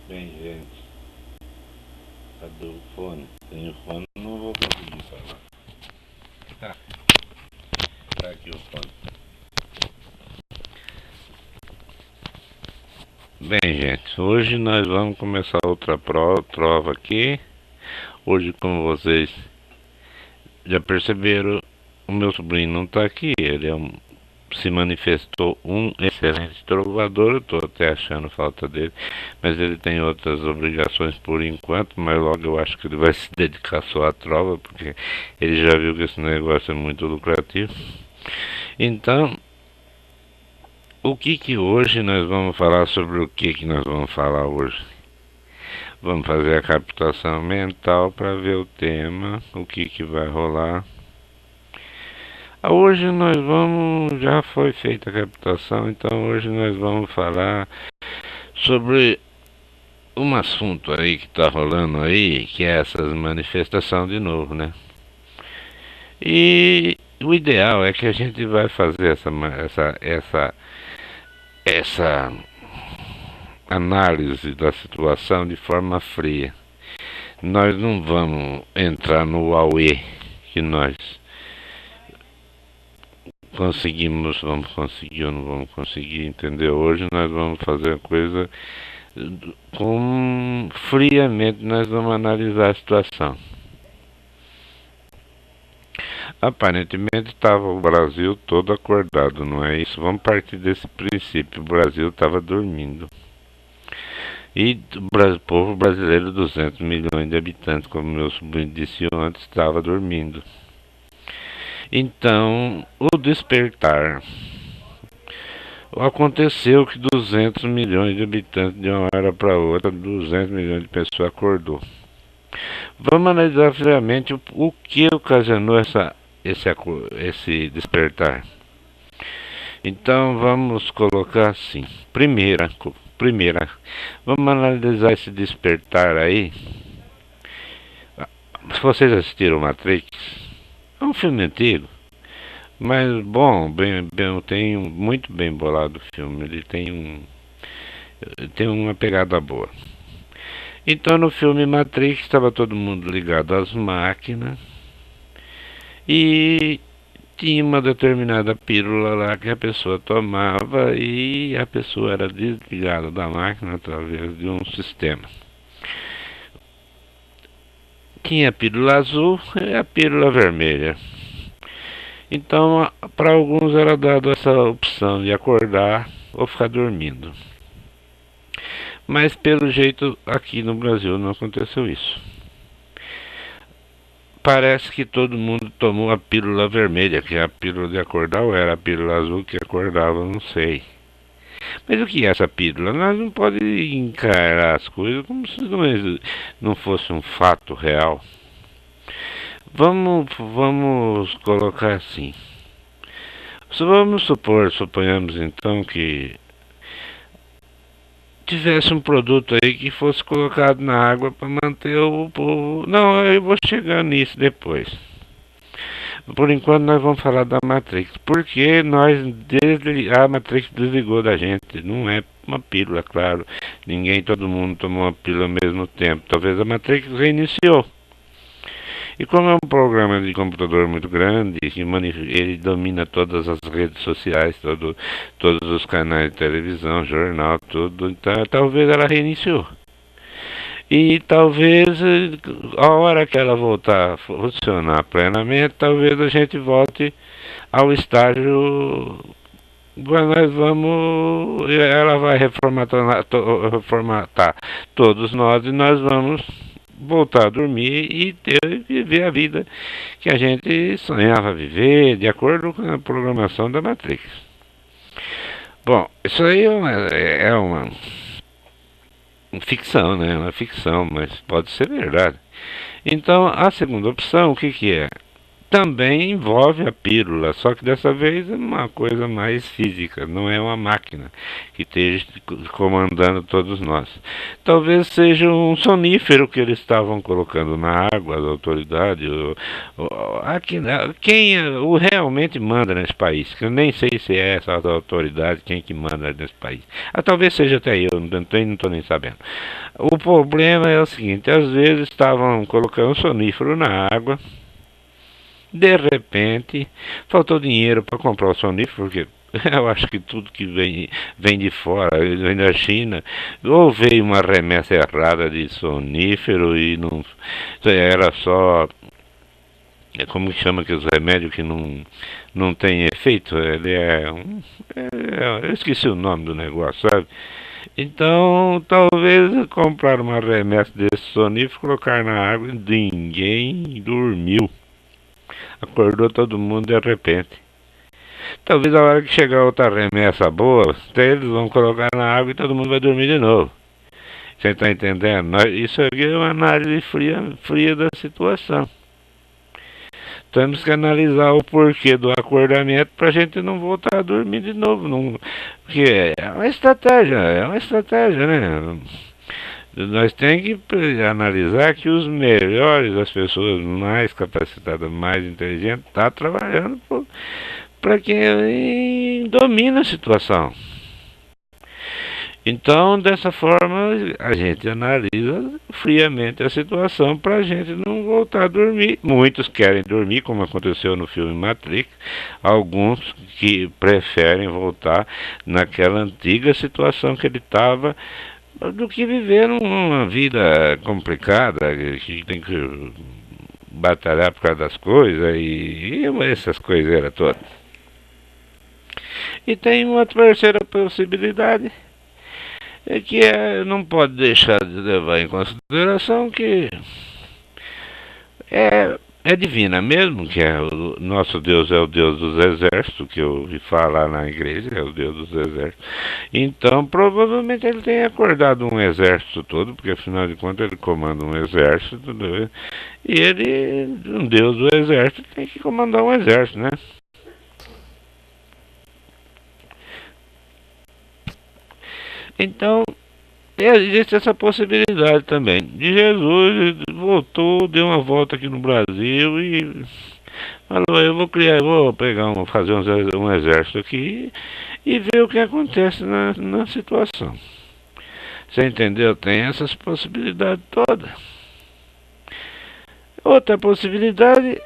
Bem, gente, cadê o fone? Sem o fone não vou conseguir falar. Tá, tá aqui o fone. Bem, gente, hoje nós vamos começar outra prova aqui. Hoje, como vocês já perceberam, o meu sobrinho não tá aqui. Se manifestou um excelente trovador. Eu estou até achando falta dele, mas ele tem outras obrigações por enquanto. Mas logo eu acho que ele vai se dedicar só à trova, porque ele já viu que esse negócio é muito lucrativo. Então, o que hoje nós vamos falar sobre o que nós vamos falar hoje? Vamos fazer a captação mental para ver o tema, o que vai rolar. Hoje nós vamos, já foi feita a captação, então hoje nós vamos falar sobre um assunto aí que tá rolando aí, que é essas manifestações de novo, né? E o ideal é que a gente vai fazer essa análise da situação de forma fria. Nós não vamos entrar no auê que nós vamos conseguir ou não vamos conseguir, entendeu? Hoje nós vamos fazer a coisa com friamente, nós vamos analisar a situação. Aparentemente estava o Brasil todo acordado, não é isso? Vamos partir desse princípio, o Brasil estava dormindo. E o povo brasileiro, 200 milhões de habitantes, como meu sobrinho disse antes, estava dormindo. Então, o despertar. Aconteceu que 200 milhões de habitantes, de uma hora para outra, 200 milhões de pessoas acordou. Vamos analisar friamente o que ocasionou esse despertar. Então, vamos colocar assim. Primeira, vamos analisar esse despertar aí. Se vocês assistiram Matrix, é um filme antigo, mas bom, tem muito bem bolado o filme. Ele tem uma pegada boa. Então no filme Matrix estava todo mundo ligado às máquinas e tinha uma determinada pílula lá que a pessoa tomava e a pessoa era desligada da máquina através de um sistema. Tinha a pílula azul e a pílula vermelha. Então, para alguns era dado essa opção de acordar ou ficar dormindo. Mas, pelo jeito, aqui no Brasil não aconteceu isso. Parece que todo mundo tomou a pílula vermelha, que é a pílula de acordar, ou era a pílula azul que acordava, não sei. Mas o que é essa pílula? Nós não podemos encarar as coisas como se não fosse um fato real. Vamos colocar assim. Suponhamos então que tivesse um produto aí que fosse colocado na água para manter o povo. Não, eu vou chegar nisso depois. Por enquanto nós vamos falar da Matrix, porque a Matrix desligou da gente. Não é uma pílula, claro. Todo mundo tomou uma pílula ao mesmo tempo. Talvez a Matrix reiniciou. E como é um programa de computador muito grande, ele domina todas as redes sociais, todos os canais de televisão, jornal, tudo, então talvez ela reiniciou. E talvez, a hora que ela voltar a funcionar plenamente, talvez a gente volte ao estágio. Ela vai reformatar todos nós e nós vamos voltar a dormir e viver a vida que a gente sonhava viver, de acordo com a programação da Matrix. Bom, isso aí é uma ficção, né? Uma ficção, mas pode ser verdade. Então, a segunda opção, o que é? também envolve a pílula, só que dessa vez é uma coisa mais física, não é uma máquina que esteja comandando todos nós. Talvez seja um sonífero que eles estavam colocando na água da autoridade, quem realmente manda nesse país, que eu nem sei se é essa autoridade, quem que manda nesse país. Talvez seja até eu, não estou nem sabendo. O problema é o seguinte, às vezes estavam colocando sonífero na água. De repente, faltou dinheiro para comprar o sonífero, porque eu acho que tudo que vem de fora, vem da China, ou veio uma remessa errada de sonífero e não era só, como que chama aqueles remédios que não tem efeito, ele eu esqueci o nome do negócio, sabe? Então, talvez comprar uma remessa desse sonífero, colocar na água, ninguém dormiu. Acordou todo mundo de repente. Talvez a hora que chegar outra remessa boa, eles vão colocar na água e todo mundo vai dormir de novo. Você está entendendo? Isso aqui é uma análise fria da situação. Temos que analisar o porquê do acordamento para a gente não voltar a dormir de novo. Porque é uma estratégia, né? Nós temos que analisar que os melhores, as pessoas mais capacitadas, mais inteligentes, estão trabalhando para quem domina a situação. Então, dessa forma, a gente analisa friamente a situação para a gente não voltar a dormir. Muitos querem dormir, como aconteceu no filme Matrix, alguns que preferem voltar naquela antiga situação que ele estava, do que viver uma vida complicada, que tem que batalhar por causa das coisas e essas coisas todas. E tem uma terceira possibilidade, que não pode deixar de levar em consideração que é divina mesmo, que o nosso Deus é o Deus dos exércitos, que eu ouvi falar na igreja, é o Deus dos exércitos. Então, provavelmente ele tem acordado um exército todo, porque afinal de contas ele comanda um exército, né? E ele, um Deus do exército, tem que comandar um exército, né? Então, existe essa possibilidade também. De Jesus voltou, deu uma volta aqui no Brasil e falou, eu vou fazer um exército aqui e ver o que acontece na situação. Você entendeu? Tem essas possibilidades todas. Outra possibilidade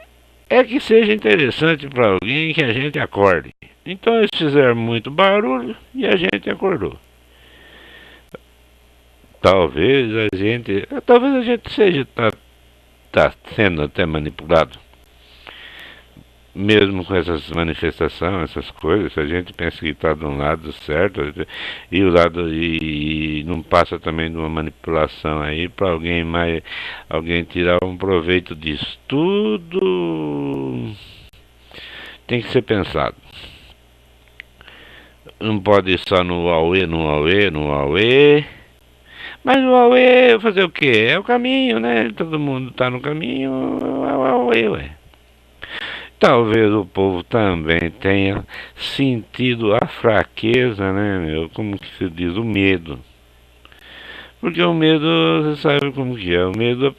é que seja interessante para alguém que a gente acorde. Então eles fizeram muito barulho e a gente acordou. Talvez a gente tá sendo até manipulado. Mesmo com essas manifestações, essas coisas, a gente pensa que está de um lado certo e o lado e não passa também de uma manipulação aí para alguém tirar um proveito disso. Tudo tem que ser pensado. Não pode ir só no Huawei, no Huawei, no Huawei. Mas o Huawei fazer o quê? É o caminho, né? Todo mundo está no caminho, é o Huawei, ué. Talvez o povo também tenha sentido a fraqueza, né, meu? Como que se diz? O medo. Porque o medo, você sabe como que é. O medo, a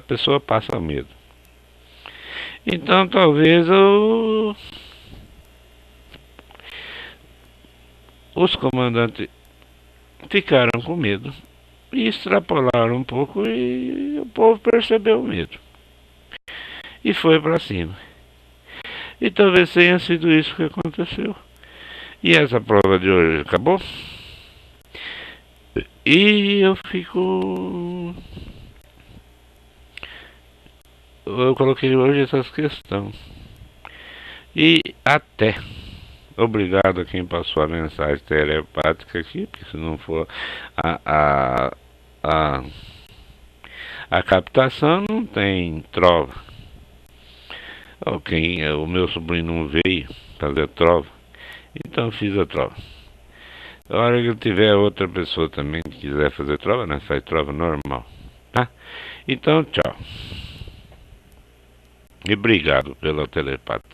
pessoa passa medo. Então talvez os comandantes ficaram com medo e extrapolaram um pouco e o povo percebeu o medo e foi para cima. E talvez tenha sido isso que aconteceu. E essa prova de hoje acabou. E eu coloquei hoje essas questões. E até. Obrigado a quem passou a mensagem telepática aqui, porque se não for a captação, não tem trova. O meu sobrinho não veio fazer trova, então fiz a trova. A hora que eu tiver outra pessoa também que quiser fazer trova, nós faz trova normal, tá? Então, tchau. E obrigado pela telepatia.